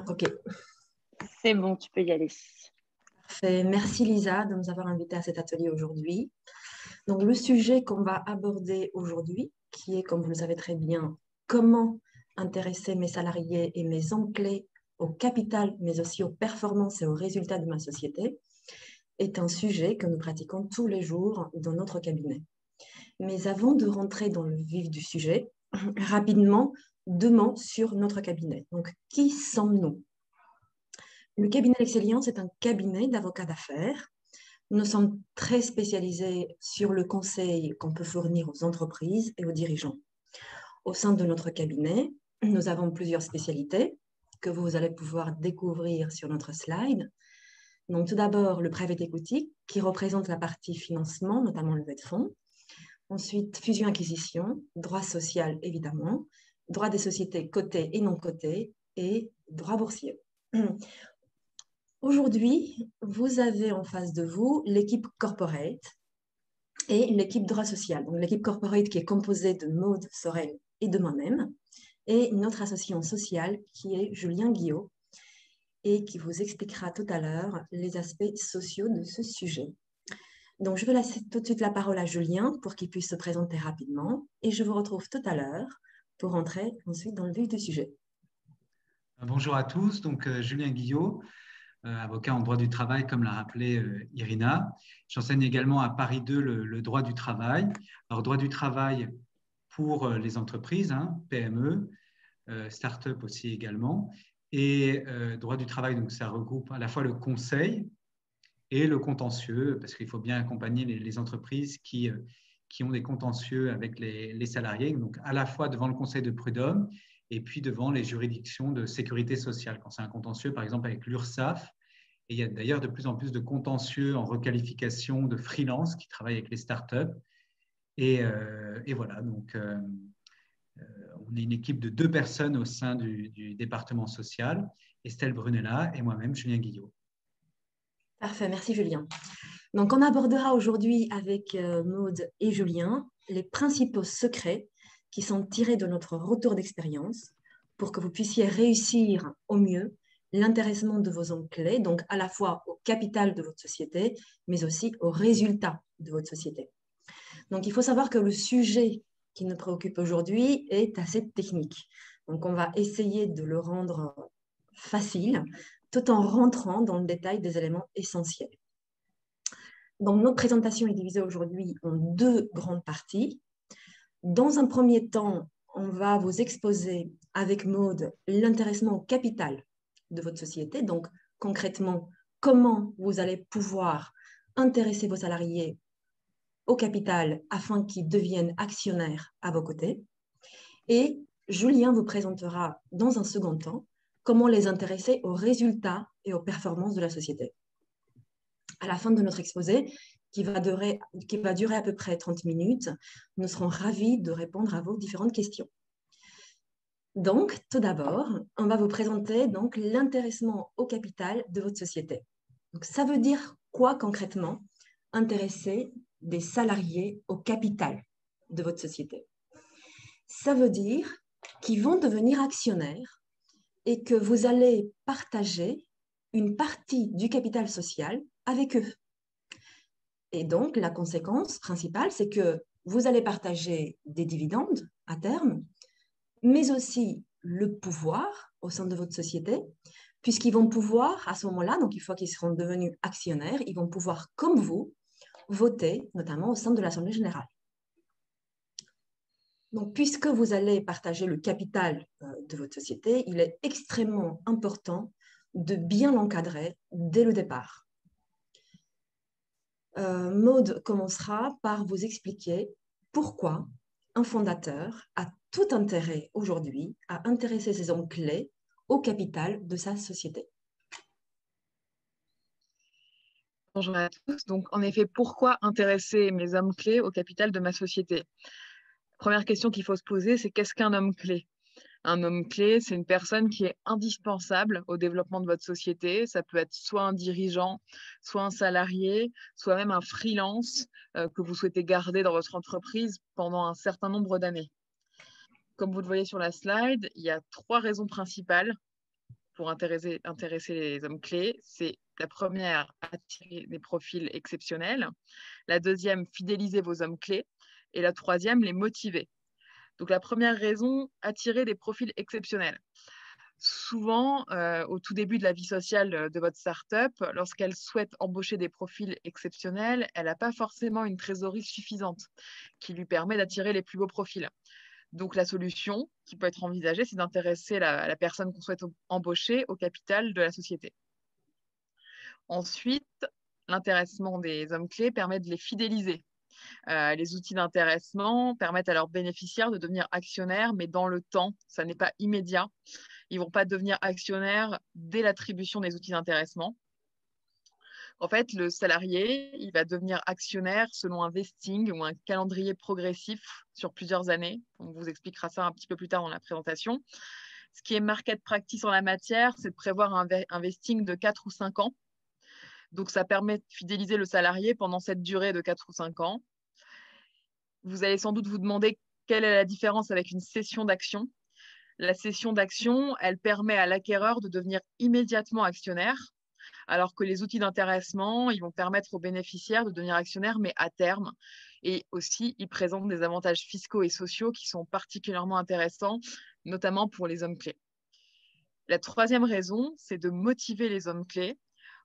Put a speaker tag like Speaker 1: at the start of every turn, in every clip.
Speaker 1: Ok,
Speaker 2: C'est bon, tu peux y aller.
Speaker 1: parfait. Merci Lisa de nous avoir invités à cet atelier aujourd'hui. Donc le sujet qu'on va aborder aujourd'hui, qui est, comme vous le savez très bien, comment intéresser mes salariés et mes employés au capital, mais aussi aux performances et aux résultats de ma société, est un sujet que nous pratiquons tous les jours dans notre cabinet. Mais avant de rentrer dans le vif du sujet, rapidement, 2 mots sur notre cabinet. Donc, qui sommes-nous? Le cabinet Lexeliance est un cabinet d'avocats d'affaires. Nous sommes très spécialisés sur le conseil qu'on peut fournir aux entreprises et aux dirigeants. Au sein de notre cabinet, nous avons plusieurs spécialités que vous allez pouvoir découvrir sur notre slide. Donc, tout d'abord, le private equity, qui représente la partie financement, notamment levée de fonds. Ensuite, fusion-acquisition, droit social, évidemment, droit des sociétés cotées et non cotées, et droit boursier. Aujourd'hui, vous avez en face de vous l'équipe corporate et l'équipe droit social. Donc, l'équipe corporate qui est composée de Maude Sorel et de moi-même, et notre associé social qui est Julien Guillot, et qui vous expliquera tout à l'heure les aspects sociaux de ce sujet. Donc, je vais laisser tout de suite la parole à Julien pour qu'il puisse se présenter rapidement, et je vous retrouve tout à l'heure pour entrer ensuite dans le vif du sujet.
Speaker 3: Bonjour à tous, donc Julien Guillot, avocat en droit du travail, comme l'a rappelé Irina. J'enseigne également à Paris 2 le droit du travail. Alors, droit du travail pour les entreprises, PME, start-up aussi également. Et droit du travail, donc ça regroupe à la fois le conseil et le contentieux, parce qu'il faut bien accompagner les entreprises qui ont des contentieux avec les salariés, donc à la fois devant le conseil de prud'homme et puis devant les juridictions de sécurité sociale. Quand c'est un contentieux, par exemple, avec l'URSSAF, et il y a d'ailleurs de plus en plus de contentieux en requalification de freelance qui travaillent avec les startups. Et voilà, donc on est une équipe de 2 personnes au sein du département social, Estelle Brunella et moi-même, Julien Guillot.
Speaker 1: Parfait, merci Julien. Donc, on abordera aujourd'hui avec Maude et Julien les principaux secrets qui sont tirés de notre retour d'expérience pour que vous puissiez réussir au mieux l'intéressement de vos employés, donc à la fois au capital de votre société, mais aussi aux résultats de votre société. Donc, il faut savoir que le sujet qui nous préoccupe aujourd'hui est assez technique. Donc, on va essayer de le rendre facile tout en rentrant dans le détail des éléments essentiels. Donc, notre présentation est divisée aujourd'hui en 2 grandes parties. Dans un premier temps, on va vous exposer avec Maude l'intéressement au capital de votre société. Donc, concrètement, comment vous allez pouvoir intéresser vos salariés au capital afin qu'ils deviennent actionnaires à vos côtés. Et Julien vous présentera dans un second temps comment les intéresser aux résultats et aux performances de la société. À la fin de notre exposé, qui va durer à peu près 30 minutes, nous serons ravis de répondre à vos différentes questions. Donc, tout d'abord, on va vous présenter donc l'intéressement au capital de votre société. Donc, ça veut dire quoi concrètement, intéresser des salariés au capital de votre société? Ça veut dire qu'ils vont devenir actionnaires et que vous allez partager une partie du capital social avec eux. Et donc, la conséquence principale, c'est que vous allez partager des dividendes à terme, mais aussi le pouvoir au sein de votre société, puisqu'ils vont pouvoir, à ce moment-là, donc une fois qu'ils seront devenus actionnaires, ils vont pouvoir, comme vous, voter, notamment au sein de l'Assemblée générale. Donc, puisque vous allez partager le capital de votre société, il est extrêmement important de bien l'encadrer dès le départ. Maude commencera par vous expliquer pourquoi un fondateur a tout intérêt aujourd'hui à intéresser ses hommes clés au capital de sa société.
Speaker 4: Bonjour à tous. Donc, en effet, pourquoi intéresser mes hommes clés au capital de ma société? Première question qu'il faut se poser, c'est qu'est-ce qu'un homme clé? Un homme clé, c'est une personne qui est indispensable au développement de votre société. Ça peut être soit un dirigeant, soit un salarié, soit même un freelance que vous souhaitez garder dans votre entreprise pendant un certain nombre d'années. Comme vous le voyez sur la slide, il y a 3 raisons principales pour intéresser les hommes clés, c'est la première, attirer des profils exceptionnels. La deuxième, fidéliser vos hommes clés. Et la troisième, les motiver. Donc, la première raison, attirer des profils exceptionnels. Souvent, au tout début de la vie sociale de votre startup, lorsqu'elle souhaite embaucher des profils exceptionnels, elle n'a pas forcément une trésorerie suffisante qui lui permet d'attirer les plus beaux profils. Donc, la solution qui peut être envisagée, c'est d'intéresser la personne qu'on souhaite embaucher au capital de la société. Ensuite, l'intéressement des hommes clés permet de les fidéliser. Les outils d'intéressement permettent à leurs bénéficiaires de devenir actionnaires, mais dans le temps, ça n'est pas immédiat. Ils ne vont pas devenir actionnaires dès l'attribution des outils d'intéressement. En fait, le salarié, il va devenir actionnaire selon un vesting ou un calendrier progressif sur plusieurs années. On vous expliquera ça un petit peu plus tard dans la présentation. Ce qui est market practice en la matière, c'est de prévoir un vesting de 4 ou 5 ans. Donc, ça permet de fidéliser le salarié pendant cette durée de 4 ou 5 ans. Vous allez sans doute vous demander quelle est la différence avec une cession d'actions. La cession d'actions, elle permet à l'acquéreur de devenir immédiatement actionnaire, alors que les outils d'intéressement, ils vont permettre aux bénéficiaires de devenir actionnaires, mais à terme. Et aussi, ils présentent des avantages fiscaux et sociaux qui sont particulièrement intéressants, notamment pour les hommes clés. La troisième raison, c'est de motiver les hommes clés.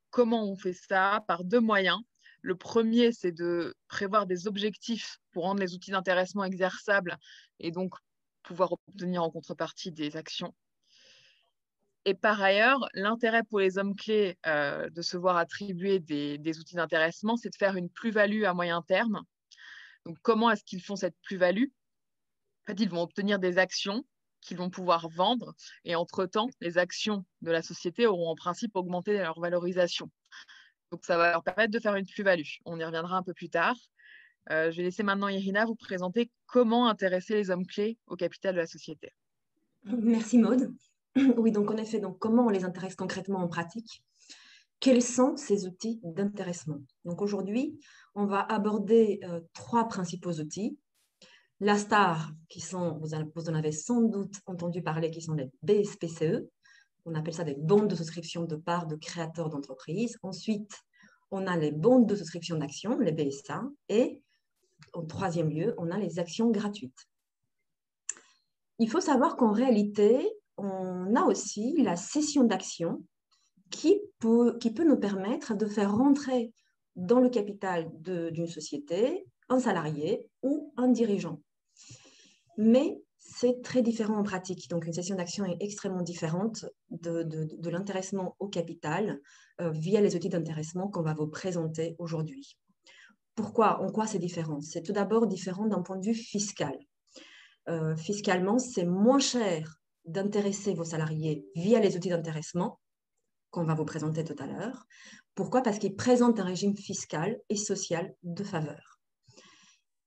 Speaker 4: Comment on fait ça? Par deux moyens. Le premier, c'est de prévoir des objectifs pour rendre les outils d'intéressement exerçables et donc pouvoir obtenir en contrepartie des actions. Et par ailleurs, l'intérêt pour les hommes clés de se voir attribuer des outils d'intéressement, c'est de faire une plus-value à moyen terme. Donc, comment est-ce qu'ils font cette plus-value? En fait, ils vont obtenir des actions qu'ils vont pouvoir vendre et entre-temps, les actions de la société auront en principe augmenté leur valorisation. Donc, ça va leur permettre de faire une plus-value. On y reviendra un peu plus tard. Je vais laisser maintenant Irina vous présenter comment intéresser les hommes clés au capital de la société.
Speaker 1: Merci Maude. Oui, donc en effet, donc, comment on les intéresse concrètement en pratique? Quels sont ces outils d'intéressement? Donc aujourd'hui, on va aborder trois principaux outils. La star, qui sont, vous en avez sans doute entendu parler, qui sont les BSPCE. On appelle ça des bons de souscription de parts de créateurs d'entreprises. Ensuite, on a les bons de souscription d'actions, les BSA. Et en troisième lieu, on a les actions gratuites. Il faut savoir qu'en réalité, on a aussi la cession d'actions qui peut nous permettre de faire rentrer dans le capital d'une société un salarié ou un dirigeant. Mais c'est très différent en pratique. Donc, une cession d'actions est extrêmement différente de l'intéressement au capital via les outils d'intéressement qu'on va vous présenter aujourd'hui. Pourquoi? En quoi c'est différent? C'est tout d'abord différent d'un point de vue fiscal. Fiscalement, c'est moins cher d'intéresser vos salariés via les outils d'intéressement qu'on va vous présenter tout à l'heure. Pourquoi? Parce qu'ils présentent un régime fiscal et social de faveur.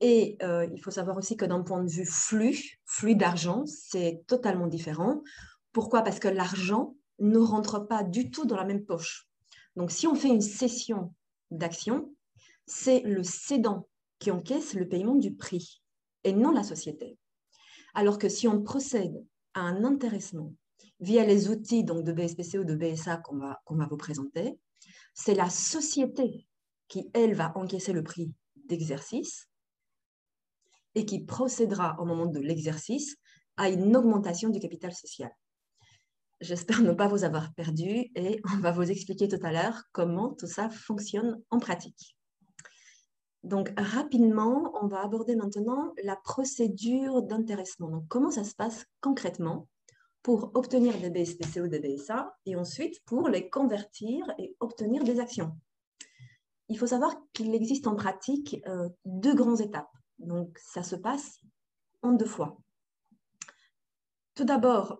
Speaker 1: Et il faut savoir aussi que d'un point de vue flux d'argent, c'est totalement différent. Pourquoi? Parce que l'argent ne rentre pas du tout dans la même poche. Donc, si on fait une cession d'actions, c'est le cédant qui encaisse le paiement du prix et non la société. Alors que si on procède à un intéressement via les outils donc, de BSPCE ou de BSA qu'on va vous présenter, c'est la société qui, elle, va encaisser le prix d'exercice et qui procédera au moment de l'exercice à une augmentation du capital social. J'espère ne pas vous avoir perdu et on va vous expliquer tout à l'heure comment tout ça fonctionne en pratique. Donc, rapidement, on va aborder maintenant la procédure d'intéressement. Donc, comment ça se passe concrètement pour obtenir des BSPCE ou des BSA et ensuite pour les convertir et obtenir des actions. Il faut savoir qu'il existe en pratique deux grandes étapes. Donc, ça se passe en deux fois. Tout d'abord,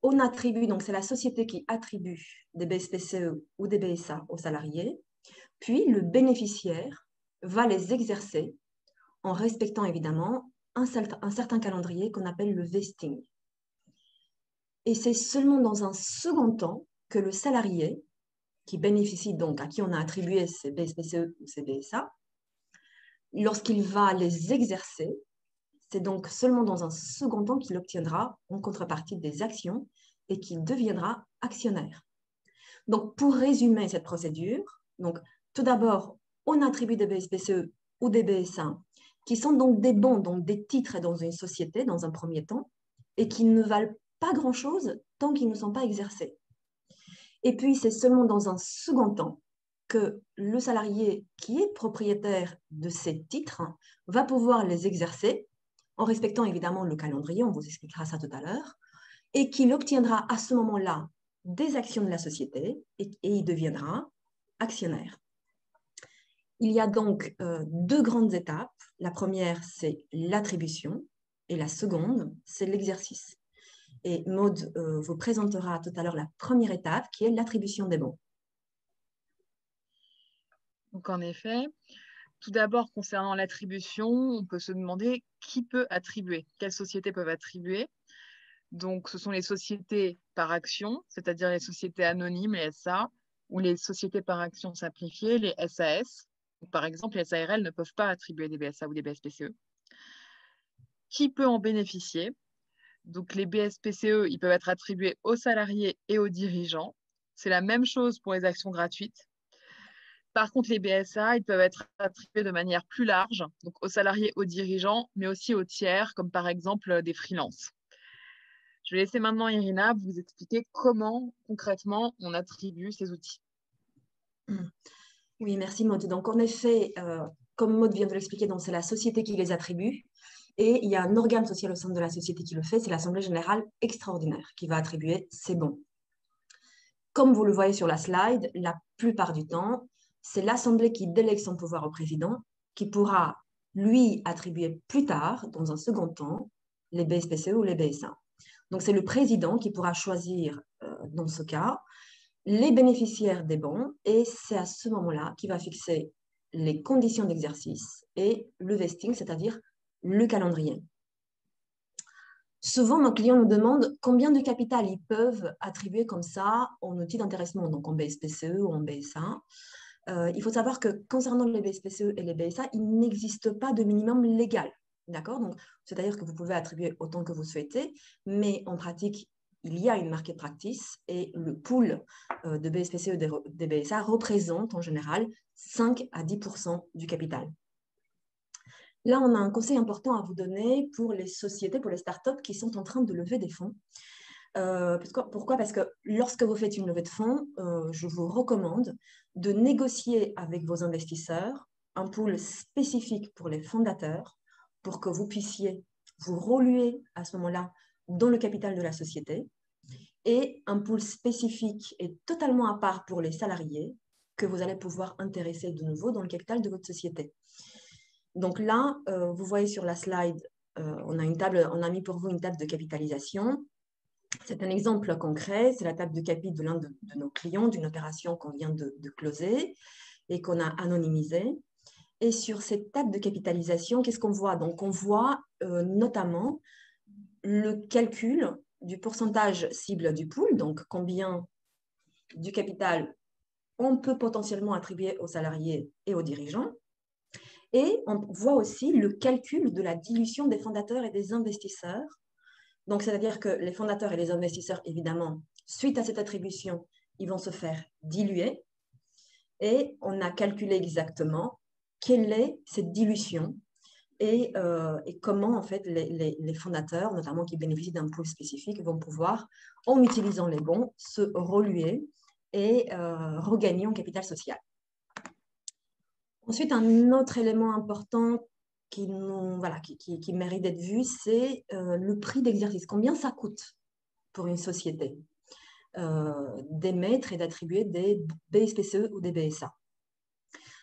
Speaker 1: on attribue, donc c'est la société qui attribue des BSPCE ou des BSA aux salariés, puis le bénéficiaire va les exercer en respectant évidemment un certain calendrier qu'on appelle le vesting. Et c'est seulement dans un second temps que le salarié, qui bénéficie donc, à qui on a attribué ces BSPCE ou ces BSA, lorsqu'il va les exercer, c'est donc seulement dans un second temps qu'il obtiendra, en contrepartie des actions, et qui deviendra actionnaire. Donc, pour résumer cette procédure, donc, tout d'abord, on attribue des BSPCE ou des BSA qui sont donc des bons, donc des titres dans une société dans un premier temps et qui ne valent pas grand-chose tant qu'ils ne sont pas exercés. Et puis, c'est seulement dans un second temps que le salarié qui est propriétaire de ces titres va pouvoir les exercer en respectant évidemment le calendrier, on vous expliquera ça tout à l'heure, et qu'il obtiendra à ce moment-là des actions de la société et il deviendra actionnaire. Il y a donc deux grandes étapes. La première, c'est l'attribution et la seconde, c'est l'exercice. Et Maud vous présentera tout à l'heure la première étape qui est l'attribution des bons.
Speaker 4: Donc en effet, tout d'abord concernant l'attribution, on peut se demander qui peut attribuer, quelles sociétés peuvent attribuer. Donc ce sont les sociétés par action, c'est-à-dire les sociétés anonymes, les SA, ou les sociétés par action simplifiées, les SAS. Donc, par exemple, les SARL ne peuvent pas attribuer des BSA ou des BSPCE. Qui peut en bénéficier? Donc les BSPCE, ils peuvent être attribués aux salariés et aux dirigeants. C'est la même chose pour les actions gratuites. Par contre, les BSA, ils peuvent être attribués de manière plus large, donc aux salariés, aux dirigeants, mais aussi aux tiers, comme par exemple des freelances. Je vais laisser maintenant Irina vous expliquer comment, concrètement, on attribue ces outils.
Speaker 1: Oui, merci Maud. Donc en effet, comme Maud vient de l'expliquer, c'est la société qui les attribue. Et il y a un organe social au sein de la société qui le fait, c'est l'Assemblée générale extraordinaire qui va attribuer ces bons. Comme vous le voyez sur la slide, la plupart du temps, c'est l'Assemblée qui délègue son pouvoir au président, qui pourra, lui, attribuer plus tard, dans un second temps, les BSPCE ou les BSA. Donc, c'est le président qui pourra choisir, dans ce cas, les bénéficiaires des bons, et c'est à ce moment-là qu'il va fixer les conditions d'exercice et le vesting, c'est-à-dire le calendrier. Souvent, nos clients nous demandent combien de capital ils peuvent attribuer comme ça en outil d'intéressement, donc en BSPCE ou en BSA. Il faut savoir que concernant les BSPCE et les BSA, il n'existe pas de minimum légal. D'accord? Donc, c'est-à-dire que vous pouvez attribuer autant que vous souhaitez, mais en pratique, il y a une market practice et le pool de BSPCE et des BSA représente en général 5 à 10% du capital. Là, on a un conseil important à vous donner pour les sociétés, pour les startups qui sont en train de lever des fonds. Pourquoi? Parce que lorsque vous faites une levée de fonds, je vous recommande de négocier avec vos investisseurs un pool spécifique pour les fondateurs pour que vous puissiez vous reluer à ce moment-là dans le capital de la société et un pool spécifique et totalement à part pour les salariés que vous allez pouvoir intéresser de nouveau dans le capital de votre société. Donc là, vous voyez sur la slide, on a mis pour vous une table de capitalisation. C'est un exemple concret, c'est la table de capi de l'un de nos clients, d'une opération qu'on vient de closer et qu'on a anonymisée. Et sur cette table de capitalisation, qu'est-ce qu'on voit? Donc, on voit notamment le calcul du pourcentage cible du pool, donc combien du capital on peut potentiellement attribuer aux salariés et aux dirigeants. Et on voit aussi le calcul de la dilution des fondateurs et des investisseurs. Donc, c'est-à-dire que les fondateurs et les investisseurs, évidemment, suite à cette attribution, ils vont se faire diluer. Et on a calculé exactement quelle est cette dilution et comment, en fait, les fondateurs, notamment qui bénéficient d'un pool spécifique, vont pouvoir, en utilisant les bons, se reluer et regagner en capital social. Ensuite, un autre élément important qui mérite d'être vu, c'est le prix d'exercice. Combien ça coûte pour une société d'émettre et d'attribuer des BSPCE ou des BSA.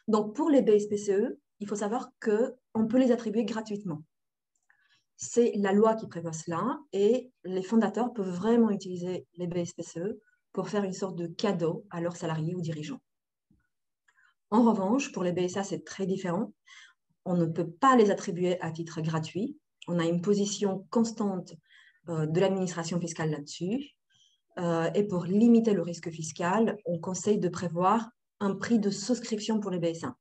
Speaker 1: Donc, pour les BSPCE, il faut savoir qu'on peut les attribuer gratuitement. C'est la loi qui prévoit cela et les fondateurs peuvent vraiment utiliser les BSPCE pour faire une sorte de cadeau à leurs salariés ou dirigeants. En revanche, pour les BSA, c'est très différent. On ne peut pas les attribuer à titre gratuit. On a une position constante de l'administration fiscale là-dessus. Et pour limiter le risque fiscal, on conseille de prévoir un prix de souscription pour les BSA.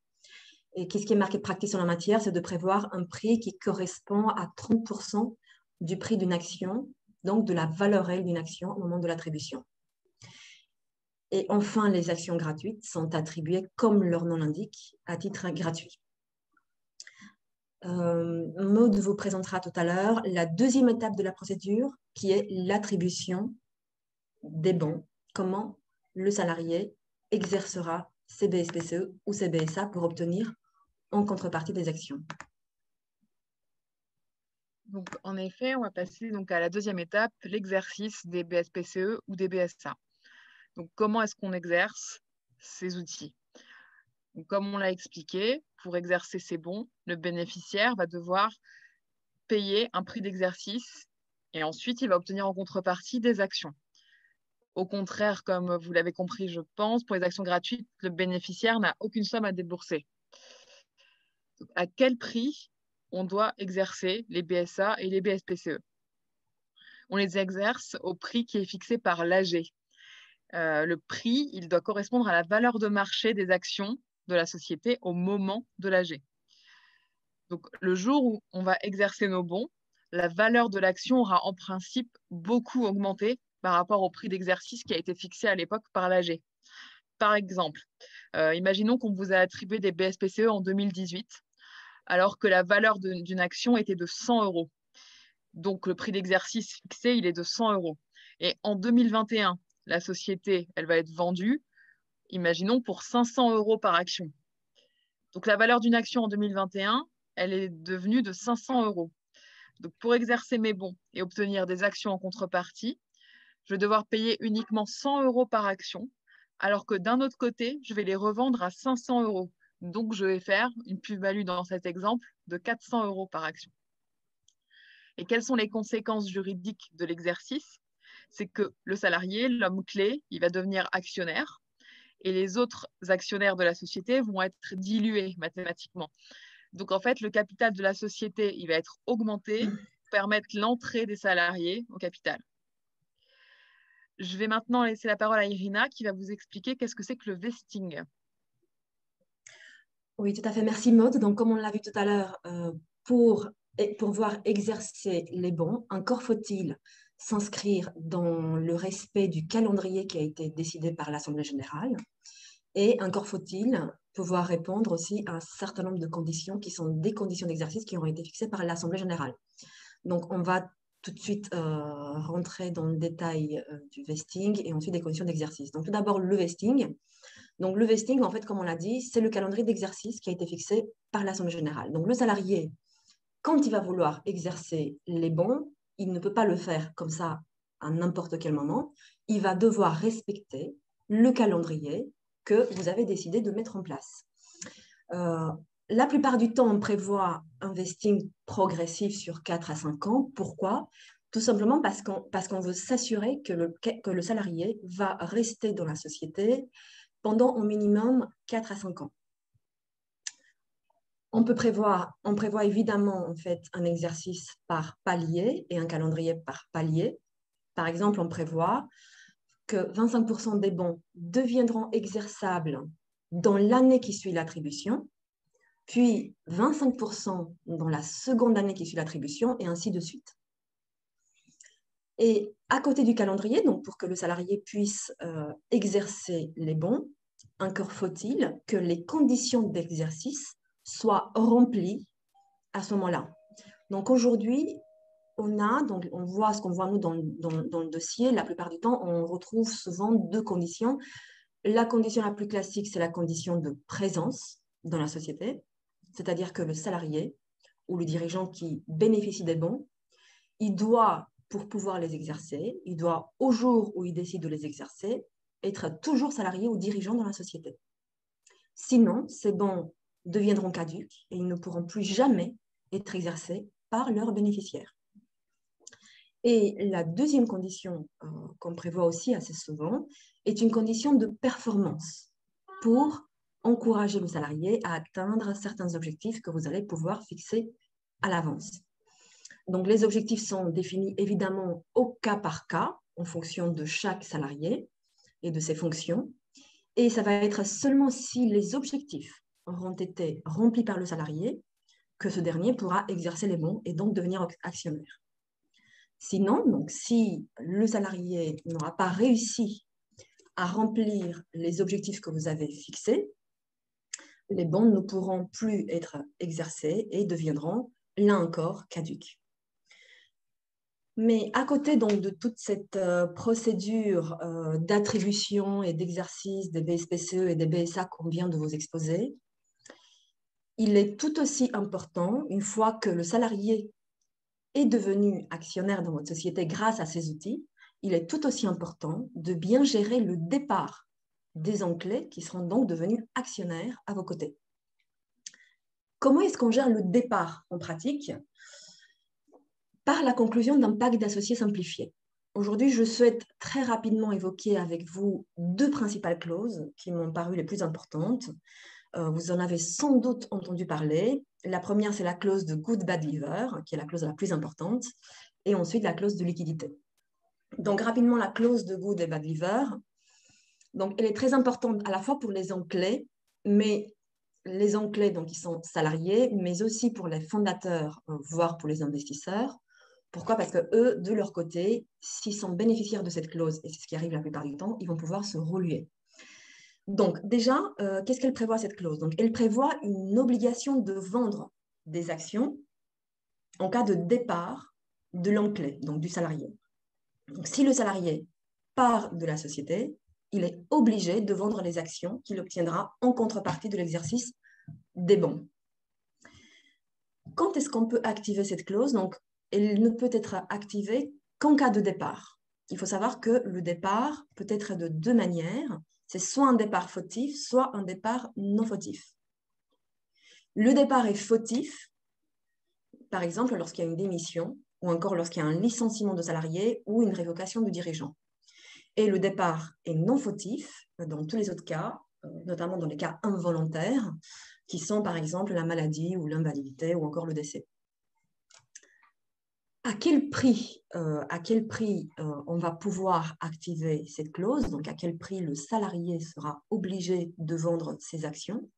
Speaker 1: Et qu'est-ce qui est marqué de practice en la matière? C'est de prévoir un prix qui correspond à 30% du prix d'une action donc de la valeur réelle d'une action au moment de l'attribution. Et enfin, les actions gratuites sont attribuées, comme leur nom l'indique, à titre gratuit. Maud vous présentera tout à l'heure la deuxième étape de la procédure, qui est l'attribution des bons. Comment le salarié exercera ses BSPCE ou ses BSA pour obtenir en contrepartie des actions.
Speaker 4: Donc, en effet, on va passer donc à la deuxième étape, l'exercice des BSPCE ou des BSA. Donc, comment est-ce qu'on exerce ces outils? Donc, comme on l'a expliqué, pour exercer ces bons, le bénéficiaire va devoir payer un prix d'exercice et ensuite, il va obtenir en contrepartie des actions. Au contraire, comme vous l'avez compris, je pense, pour les actions gratuites, le bénéficiaire n'a aucune somme à débourser. Donc, à quel prix on doit exercer les BSA et les BSPCE? On les exerce au prix qui est fixé par l'AG. Le prix, il doit correspondre à la valeur de marché des actions de la société au moment de l'AG. Donc, le jour où on va exercer nos bons, la valeur de l'action aura en principe beaucoup augmenté par rapport au prix d'exercice qui a été fixé à l'époque par l'AG. Par exemple, imaginons qu'on vous a attribué des BSPCE en 2018, alors que la valeur d'une action était de 100 €. Donc, le prix d'exercice fixé, il est de 100 €. Et en 2021, la société, elle va être vendue, imaginons, pour 500 € par action. Donc, la valeur d'une action en 2021, elle est devenue de 500 €. Donc, pour exercer mes bons et obtenir des actions en contrepartie, je vais devoir payer uniquement 100 € par action, alors que d'un autre côté, je vais les revendre à 500 €. Donc, je vais faire une plus-value dans cet exemple de 400 € par action. Et quelles sont les conséquences juridiques de l'exercice? C'est que le salarié, l'homme clé, il va devenir actionnaire et les autres actionnaires de la société vont être dilués mathématiquement. Donc, en fait, le capital de la société, il va être augmenté pour permettre l'entrée des salariés au capital. Je vais maintenant laisser la parole à Irina qui va vous expliquer qu'est-ce que c'est que le vesting.
Speaker 1: Oui, tout à fait. Merci, Maud. Donc, comme on l'a vu tout à l'heure, pour pouvoir exercer les bons, encore faut-il s'inscrire dans le respect du calendrier qui a été décidé par l'Assemblée générale. Et encore faut-il pouvoir répondre aussi à un certain nombre de conditions qui sont des conditions d'exercice qui ont été fixées par l'Assemblée générale. Donc, on va tout de suite rentrer dans le détail du vesting et ensuite des conditions d'exercice. Donc, tout d'abord, le vesting. Donc, le vesting, en fait, comme on l'a dit, c'est le calendrier d'exercice qui a été fixé par l'Assemblée générale. Donc, le salarié, quand il va vouloir exercer les bons, il ne peut pas le faire comme ça à n'importe quel moment. Il va devoir respecter le calendrier que vous avez décidé de mettre en place. La plupart du temps, on prévoit un vesting progressif sur 4 à 5 ans. Pourquoi? Tout simplement parce qu'on veut s'assurer que le salarié va rester dans la société pendant au minimum 4 à 5 ans. On prévoit évidemment en fait un exercice par palier et un calendrier par palier. Par exemple, on prévoit que 25% des bons deviendront exerçables dans l'année qui suit l'attribution, puis 25% dans la seconde année qui suit l'attribution, et ainsi de suite. Et à côté du calendrier, donc pour que le salarié puisse exercer les bons, encore faut-il que les conditions d'exercice soient remplies à ce moment-là. Donc aujourd'hui, on voit ce qu'on voit nous dans le dossier. La plupart du temps, on retrouve souvent deux conditions. La condition la plus classique, c'est la condition de présence dans la société, c'est-à-dire que le salarié ou le dirigeant qui bénéficie des bons, il doit, pour pouvoir les exercer, il doit, au jour où il décide de les exercer, être toujours salarié ou dirigeant dans la société. Sinon, ces bons deviendront caducs et ils ne pourront plus jamais être exercés par leurs bénéficiaires. Et la deuxième condition qu'on prévoit aussi assez souvent est une condition de performance pour encourager le salarié à atteindre certains objectifs que vous allez pouvoir fixer à l'avance. Donc, les objectifs sont définis évidemment au cas par cas en fonction de chaque salarié et de ses fonctions. Et ça va être seulement si les objectifs auront été remplis par le salarié que ce dernier pourra exercer les bons et donc devenir actionnaire. Sinon, donc, si le salarié n'aura pas réussi à remplir les objectifs que vous avez fixés, les bons ne pourront plus être exercés et deviendront, là encore, caducs. Mais à côté donc, de toute cette procédure d'attribution et d'exercice des BSPCE et des BSA qu'on vient de vous exposer, il est tout aussi important, une fois que le salarié est devenu actionnaire dans votre société grâce à ces outils, il est tout aussi important de bien gérer le départ des enclés qui seront donc devenus actionnaires à vos côtés. Comment est-ce qu'on gère le départ en pratique? Par la conclusion d'un pacte d'associés simplifié. Aujourd'hui, je souhaite très rapidement évoquer avec vous deux principales clauses qui m'ont paru les plus importantes. Vous en avez sans doute entendu parler. La première, c'est la clause de Good Bad Liver, qui est la clause la plus importante, et ensuite la clause de liquidité. Donc, rapidement, la clause de Good et Bad Liver. Donc, elle est très importante à la fois pour les enclés, mais les enclés, donc, ils sont salariés, mais aussi pour les fondateurs, voire pour les investisseurs. Pourquoi? Parce que eux, de leur côté, s'ils sont bénéficiaires de cette clause, et c'est ce qui arrive la plupart du temps, ils vont pouvoir se reluer. Donc, déjà, qu'est-ce qu'elle prévoit, cette clause? Donc, elle prévoit une obligation de vendre des actions en cas de départ de l'enclé, donc du salarié. Donc, si le salarié part de la société, il est obligé de vendre les actions qu'il obtiendra en contrepartie de l'exercice des bons. Quand est-ce qu'on peut activer cette clause? Donc, elle ne peut être activée qu'en cas de départ. Il faut savoir que le départ peut être de deux manières. C'est soit un départ fautif, soit un départ non fautif. Le départ est fautif, par exemple, lorsqu'il y a une démission ou encore lorsqu'il y a un licenciement de salarié ou une révocation de dirigeant. Et le départ est non fautif dans tous les autres cas, notamment dans les cas involontaires, qui sont par exemple la maladie ou l'invalidité ou encore le décès. À quel prix on va pouvoir activer cette clause? Donc, à quel prix le salarié sera obligé de vendre ses actions?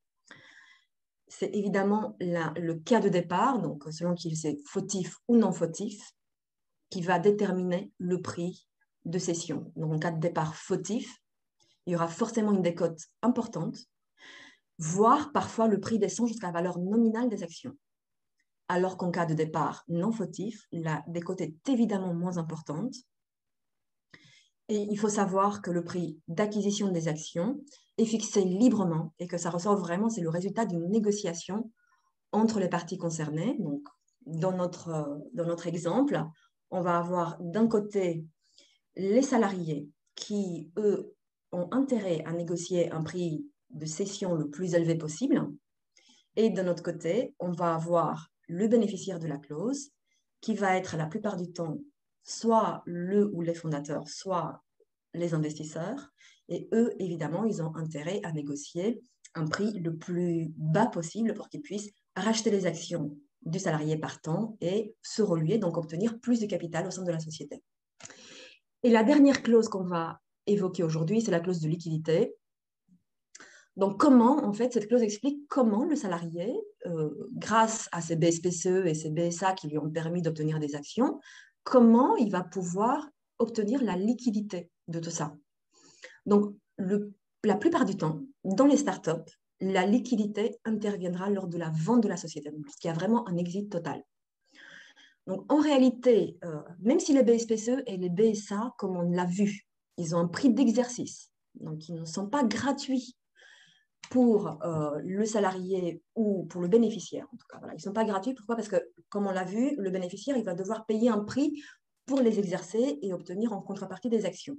Speaker 1: C'est évidemment le cas de départ, donc selon qu'il c'est fautif ou non fautif, qui va déterminer le prix de cession. Donc, en cas de départ fautif, il y aura forcément une décote importante, voire parfois le prix descend jusqu'à la valeur nominale des actions. Alors qu'en cas de départ non fautif, la décote est évidemment moins importante. Et il faut savoir que le prix d'acquisition des actions est fixé librement et que ça ressort vraiment, c'est le résultat d'une négociation entre les parties concernées. Donc, dans notre exemple, on va avoir d'un côté les salariés qui, eux, ont intérêt à négocier un prix de cession le plus élevé possible. Et de notre côté, on va avoir le bénéficiaire de la clause qui va être la plupart du temps soit le ou les fondateurs, soit les investisseurs. Et eux, évidemment, ils ont intérêt à négocier un prix le plus bas possible pour qu'ils puissent racheter les actions du salarié partant et se reluer, donc obtenir plus de capital au sein de la société. Et la dernière clause qu'on va évoquer aujourd'hui, c'est la clause de liquidité. Donc, comment, en fait, cette clause explique comment le salarié, grâce à ses BSPCE et ses BSA qui lui ont permis d'obtenir des actions, comment il va pouvoir obtenir la liquidité de tout ça. Donc, la plupart du temps, dans les startups, la liquidité interviendra lors de la vente de la société, lorsqu'il y a vraiment un exit total. Donc, en réalité, même si les BSPCE et les BSA, comme on l'a vu, ils ont un prix d'exercice, donc ils ne sont pas gratuits pour le salarié ou pour le bénéficiaire. En tout cas, voilà. Ils ne sont pas gratuits. Pourquoi? Parce que, comme on l'a vu, le bénéficiaire, il va devoir payer un prix pour les exercer et obtenir en contrepartie des actions.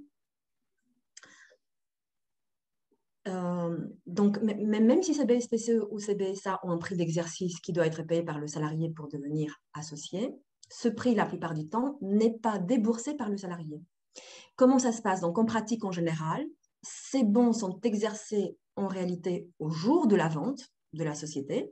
Speaker 1: Donc, même si ces BSPCE ou ces BSA ont un prix d'exercice qui doit être payé par le salarié pour devenir associé, ce prix, la plupart du temps, n'est pas déboursé par le salarié. Comment ça se passe? Donc, en pratique, en général, ces bons sont exercés en réalité au jour de la vente de la société.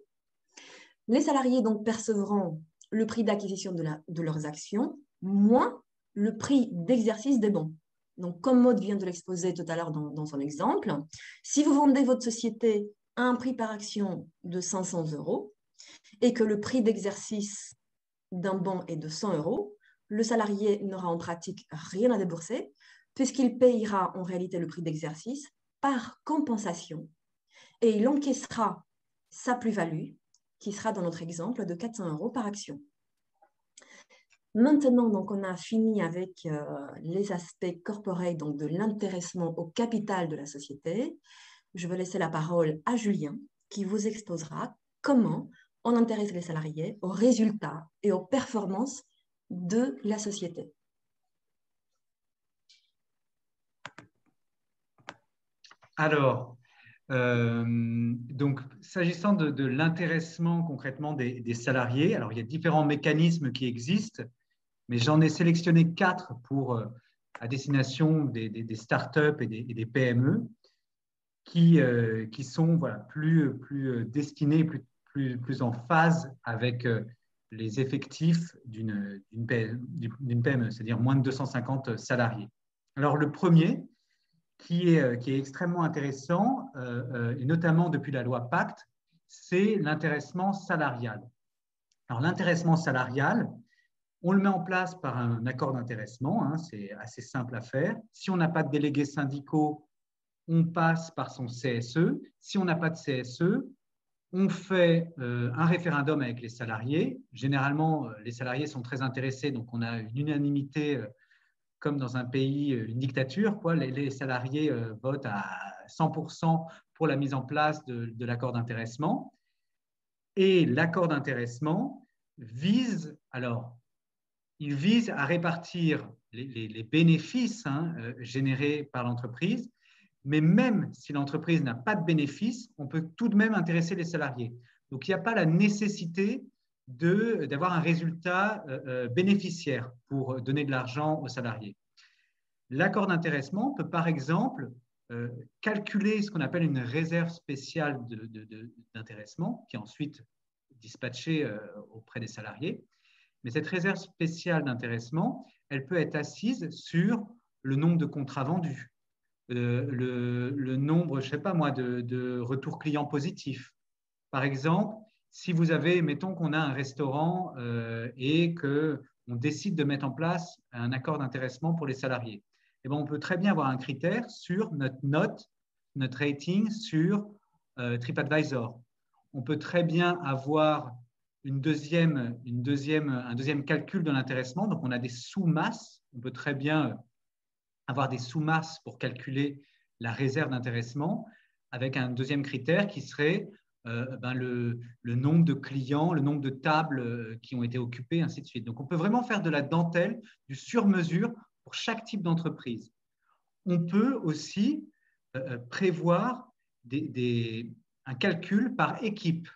Speaker 1: Les salariés donc percevront le prix d'acquisition de leurs actions moins le prix d'exercice des bons. Donc, comme Maud vient de l'exposer tout à l'heure dans son exemple, si vous vendez votre société à un prix par action de 500 € et que le prix d'exercice d'un bon est de 100 €, le salarié n'aura en pratique rien à débourser puisqu'il payera en réalité le prix d'exercice par compensation et il encaissera sa plus-value qui sera dans notre exemple de 400 € par action. Maintenant, donc, on a fini avec les aspects corporels, donc de l'intéressement au capital de la société. Je vais laisser la parole à Julien qui vous exposera comment on intéresse les salariés aux résultats et aux performances de la société.
Speaker 3: Alors, donc, s'agissant de l'intéressement concrètement des salariés, alors il y a différents mécanismes qui existent, mais j'en ai sélectionné 4 à destination des startups et des PME qui sont voilà, plus destinés, plus en phase avec les effectifs d'une PME, c'est-à-dire moins de 250 salariés. Alors, le premier, qui est extrêmement intéressant, et notamment depuis la loi Pacte, c'est l'intéressement salarial. Alors, l'intéressement salarial, on le met en place par un accord d'intéressement, hein, c'est assez simple à faire. Si on n'a pas de délégués syndicaux, on passe par son CSE. Si on n'a pas de CSE, on fait un référendum avec les salariés. Généralement, les salariés sont très intéressés, donc on a une unanimité comme dans un pays, une dictature, quoi. Les salariés votent à 100% pour la mise en place de l'accord d'intéressement. Et l'accord d'intéressement vise, alors, il vise à répartir les bénéfices générés par l'entreprise, mais même si l'entreprise n'a pas de bénéfices, on peut tout de même intéresser les salariés. Donc, il n'y a pas la nécessité d'avoir un résultat bénéficiaire pour donner de l'argent aux salariés. L'accord d'intéressement peut, par exemple, calculer ce qu'on appelle une réserve spéciale d'intéressement, qui est ensuite dispatchée auprès des salariés. Mais cette réserve spéciale d'intéressement, elle peut être assise sur le nombre de contrats vendus, le nombre, je ne sais pas moi, de retours clients positifs. Par exemple, si vous avez, mettons qu'on a un restaurant et qu'on décide de mettre en place un accord d'intéressement pour les salariés, eh bien, on peut très bien avoir un critère sur notre note, notre rating sur TripAdvisor. On peut très bien avoir un deuxième calcul de l'intéressement. Donc, on a des sous-masses. On peut très bien avoir des sous-masses pour calculer la réserve d'intéressement avec un deuxième critère qui serait le nombre de clients, le nombre de tables qui ont été occupées, ainsi de suite. Donc, on peut vraiment faire de la dentelle, du sur-mesure pour chaque type d'entreprise. On peut aussi prévoir un calcul par équipe,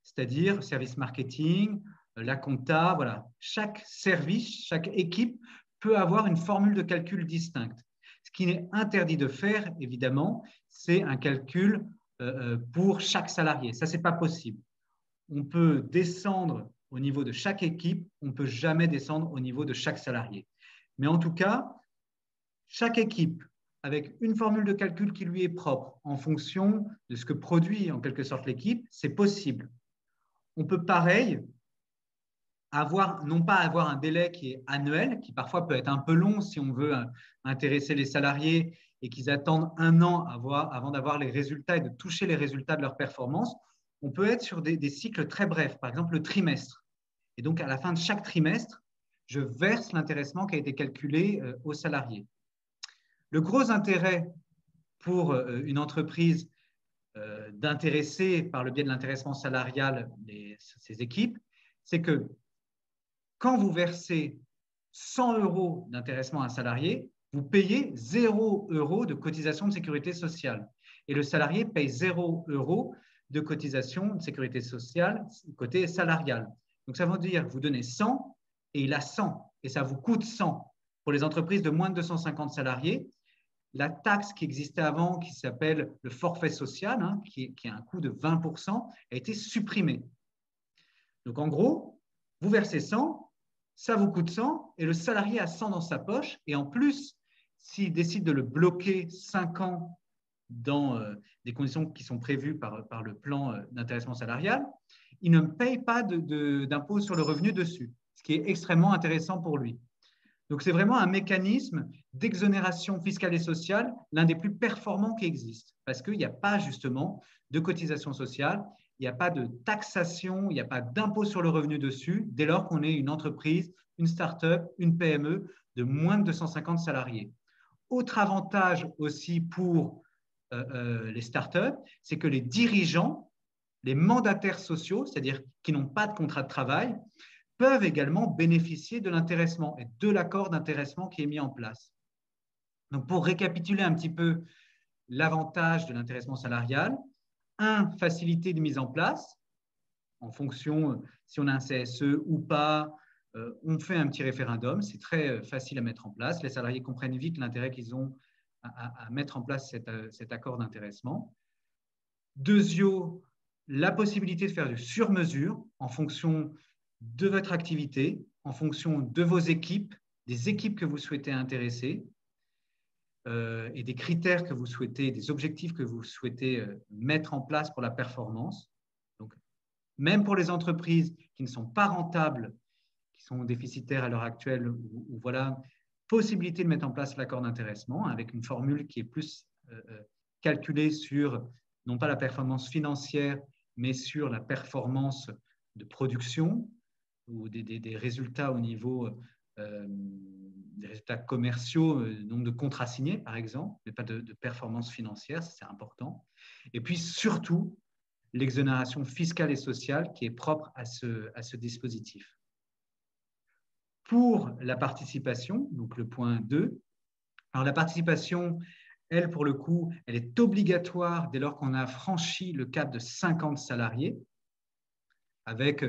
Speaker 3: c'est-à-dire service marketing, la compta, voilà. Chaque service, chaque équipe peut avoir une formule de calcul distincte. Ce qui est interdit de faire, évidemment, c'est un calcul pour chaque salarié. Ça, ce n'est pas possible. On peut descendre au niveau de chaque équipe, on ne peut jamais descendre au niveau de chaque salarié. Mais en tout cas, chaque équipe, avec une formule de calcul qui lui est propre, en fonction de ce que produit en quelque sorte l'équipe, c'est possible. On peut pareil non pas avoir un délai qui est annuel, qui parfois peut être un peu long si on veut intéresser les salariés et qu'ils attendent 1 an avant d'avoir les résultats et de toucher les résultats de leur performance. On peut être sur des cycles très brefs, par exemple le trimestre. Et donc, à la fin de chaque trimestre, je verse l'intéressement qui a été calculé aux salariés. Le gros intérêt pour une entreprise d'intéresser par le biais de l'intéressement salarial ses équipes, c'est que quand vous versez 100 € d'intéressement à un salarié, vous payez 0 € de cotisation de sécurité sociale. Et le salarié paye 0 € de cotisation de sécurité sociale côté salarial. Donc, ça veut dire que vous donnez 100 et il a 100 et ça vous coûte 100. Pour les entreprises de moins de 250 salariés, la taxe qui existait avant, qui s'appelle le forfait social, qui a un coût de 20%, a été supprimée. Donc, en gros, vous versez 100, ça vous coûte 100 et le salarié a 100 dans sa poche. Et en plus, s'il décide de le bloquer 5 ans dans des conditions qui sont prévues par le plan d'intéressement salarial, il ne paye pas d'impôt sur le revenu dessus. ce qui est extrêmement intéressant pour lui. Donc, c'est vraiment un mécanisme d'exonération fiscale et sociale, l'un des plus performants qui existe, parce qu'il n'y a pas justement de cotisation sociale, il n'y a pas de taxation, il n'y a pas d'impôt sur le revenu dessus, dès lors qu'on est une entreprise, une start-up, une PME de moins de 250 salariés. Autre avantage aussi pour les start-up, c'est que les dirigeants, les mandataires sociaux, c'est-à-dire qui n'ont pas de contrat de travail, peuvent également bénéficier de l'intéressement et de l'accord d'intéressement qui est mis en place. Donc, pour récapituler un petit peu l'avantage de l'intéressement salarial, facilité de mise en place, en fonction si on a un CSE ou pas, on fait un petit référendum, c'est très facile à mettre en place. Les salariés comprennent vite l'intérêt qu'ils ont à mettre en place cet accord d'intéressement. Deuxièmement, la possibilité de faire du sur-mesure en fonction de votre activité, en fonction de vos équipes, des équipes que vous souhaitez intéresser et des critères que vous souhaitez, des objectifs que vous souhaitez mettre en place pour la performance. Donc, même pour les entreprises qui ne sont pas rentables, qui sont déficitaires à l'heure actuelle, ou voilà, possibilité de mettre en place l'accord d'intéressement avec une formule qui est plus calculée sur, non pas la performance financière, mais sur la performance de production, ou des résultats au niveau des résultats commerciaux, nombre de contrats signés par exemple, mais pas de performance financière, c'est important. Et puis surtout, l'exonération fiscale et sociale qui est propre à ce dispositif. Pour la participation, donc le point 2, alors la participation, elle pour le coup, elle est obligatoire dès lors qu'on a franchi le cap de 50 salariés, avec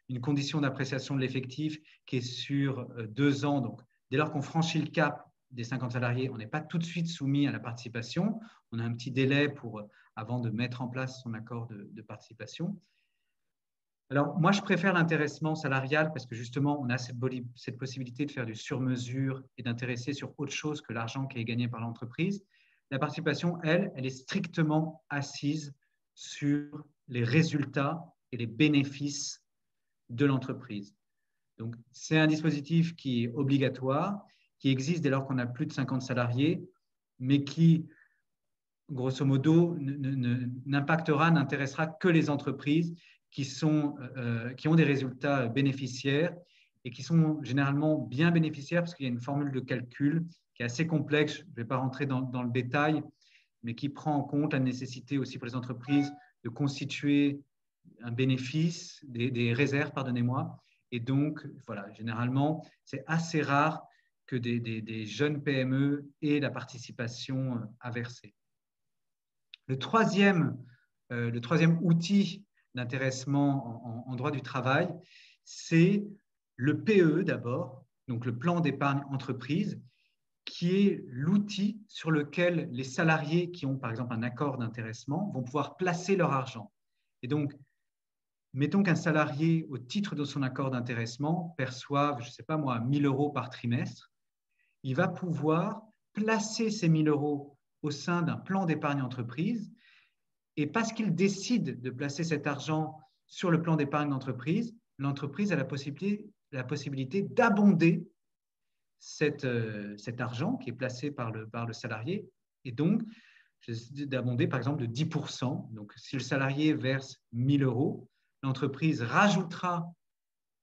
Speaker 3: une condition d'appréciation de l'effectif qui est sur 2 ans. Donc, dès lors qu'on franchit le cap des 50 salariés, on n'est pas tout de suite soumis à la participation. On a un petit délai avant de mettre en place son accord de participation. Alors, moi, je préfère l'intéressement salarial parce que justement, on a cette possibilité de faire du sur-mesure et d'intéresser sur autre chose que l'argent qui est gagné par l'entreprise. La participation, elle est strictement assise sur les résultats et les bénéfices de l'entreprise. Donc, c'est un dispositif qui est obligatoire, qui existe dès lors qu'on a plus de 50 salariés, mais qui, grosso modo, n'intéressera que les entreprises qui ont des résultats bénéficiaires et qui sont généralement bien bénéficiaires parce qu'il y a une formule de calcul qui est assez complexe. Je ne vais pas rentrer dans le détail, mais qui prend en compte la nécessité aussi pour les entreprises de constituer un bénéfice, des réserves, pardonnez-moi. Et donc, voilà, généralement, c'est assez rare que des jeunes PME aient la participation à verser. Le troisième outil d'intéressement en droit du travail, c'est le PE d'abord, donc le plan d'épargne entreprise, qui est l'outil sur lequel les salariés qui ont par exemple un accord d'intéressement vont pouvoir placer leur argent. Et donc, mettons qu'un salarié, au titre de son accord d'intéressement, perçoive, je ne sais pas moi, 1 000 € par trimestre, il va pouvoir placer ces 1 000 € au sein d'un plan d'épargne entreprise. Et parce qu'il décide de placer cet argent sur le plan d'épargne d'entreprise, l'entreprise a la possibilité d'abonder cet argent qui est placé par le salarié, et donc d'abonder par exemple de 10%. Donc, si le salarié verse 1 000 €, l'entreprise rajoutera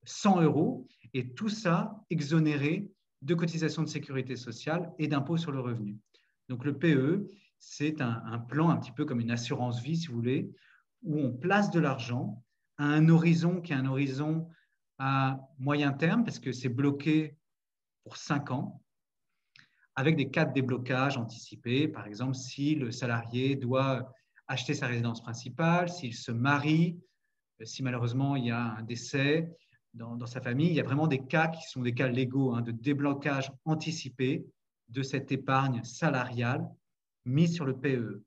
Speaker 3: 100 € et tout ça exonéré de cotisations de sécurité sociale et d'impôt sur le revenu. Donc, le PE, c'est un plan un petit peu comme une assurance vie, si vous voulez, où on place de l'argent à un horizon qui est un horizon à moyen terme, parce que c'est bloqué pour 5 ans, avec des cas de déblocage anticipés. Par exemple, si le salarié doit acheter sa résidence principale, s'il se marie, si malheureusement il y a un décès dans sa famille, il y a vraiment des cas qui sont des cas légaux de déblocage anticipé de cette épargne salariale mise sur le PE.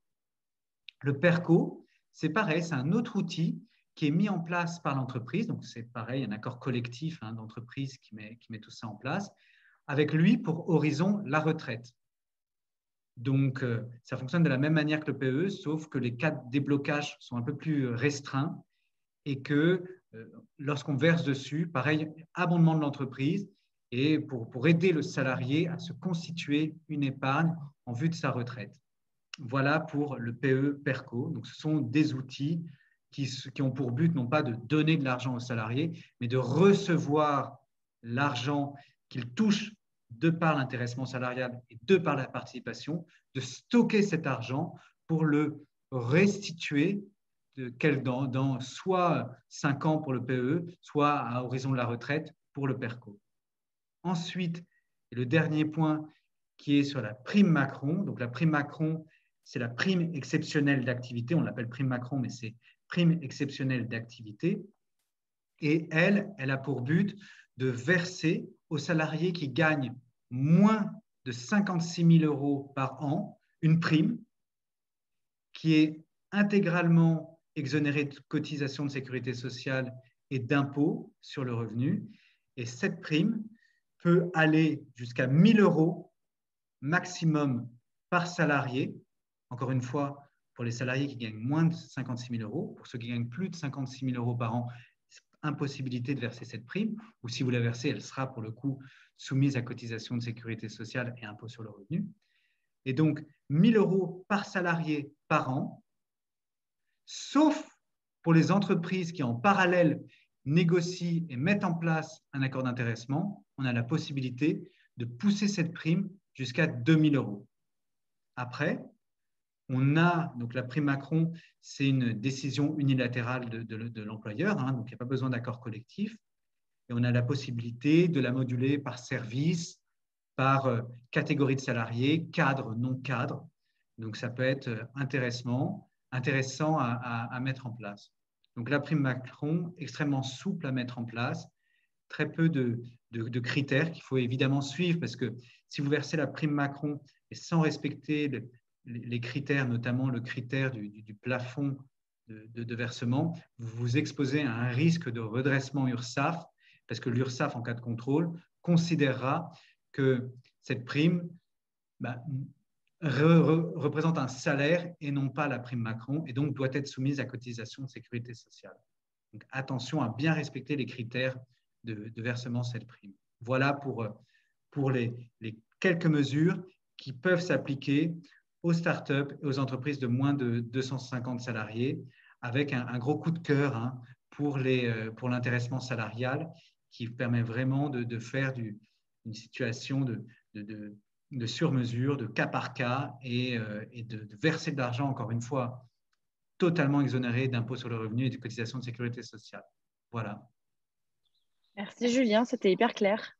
Speaker 3: Le PERCO, c'est pareil, c'est un autre outil qui est mis en place par l'entreprise. Donc, c'est pareil, un accord collectif d'entreprise qui met tout ça en place, avec lui pour horizon la retraite. Donc, ça fonctionne de la même manière que le PE, sauf que les cas de déblocage sont un peu plus restreints et que lorsqu'on verse dessus, pareil, abondement de l'entreprise, et pour aider le salarié à se constituer une épargne en vue de sa retraite. Voilà pour le PE-PERCO. Donc, ce sont des outils qui ont pour but non pas de donner de l'argent aux salariés, mais de recevoir l'argent qu'ils touchent de par l'intéressement salarial et de par la participation, de stocker cet argent pour le restituer dans soit 5 ans pour le PE, soit à horizon de la retraite pour le PERCO. Ensuite, le dernier point qui est sur la prime Macron. Donc, la prime Macron, c'est la prime exceptionnelle d'activité. On l'appelle prime Macron, mais c'est prime exceptionnelle d'activité. Et elle a pour but de verser aux salariés qui gagnent moins de 56 000 € par an une prime qui est intégralement exonérée de cotisations de sécurité sociale et d'impôts sur le revenu. Et cette prime peut aller jusqu'à 1 000 € maximum par salarié. Encore une fois, pour les salariés qui gagnent moins de 56 000 €, pour ceux qui gagnent plus de 56 000 € par an, impossibilité de verser cette prime, ou si vous la versez, elle sera pour le coup soumise à cotisation de sécurité sociale et impôt sur le revenu. Et donc, 1 000 € par salarié par an, sauf pour les entreprises qui en parallèle négocient et mettent en place un accord d'intéressement, on a la possibilité de pousser cette prime jusqu'à 2 000 €. Après, on a, donc la prime Macron, c'est une décision unilatérale de l'employeur, hein, donc il n'y a pas besoin d'accord collectif. Et on a la possibilité de la moduler par service, par catégorie de salariés, cadre, non cadre. Donc ça peut être intéressant à mettre en place. Donc la prime Macron, extrêmement souple à mettre en place, très peu de critères qu'il faut évidemment suivre, parce que si vous versez la prime Macron et sans respecter les critères, notamment le critère du plafond de versement, vous vous exposez à un risque de redressement URSSAF, parce que l'URSSAF, en cas de contrôle, considérera que cette prime représente un salaire et non pas la prime Macron, et donc doit être soumise à cotisation de sécurité sociale. Donc attention à bien respecter les critères de versement de cette prime. Voilà pour les quelques mesures qui peuvent s'appliquer aux startups et aux entreprises de moins de 250 salariés, avec un gros coup de cœur hein, pour l'intéressement salarial qui permet vraiment de faire une situation de sur-mesure, de cas par cas et de verser de l'argent, encore une fois, totalement exonéré d'impôts sur le revenu et de cotisations de sécurité sociale. Voilà.
Speaker 2: Merci Julien, c'était hyper clair.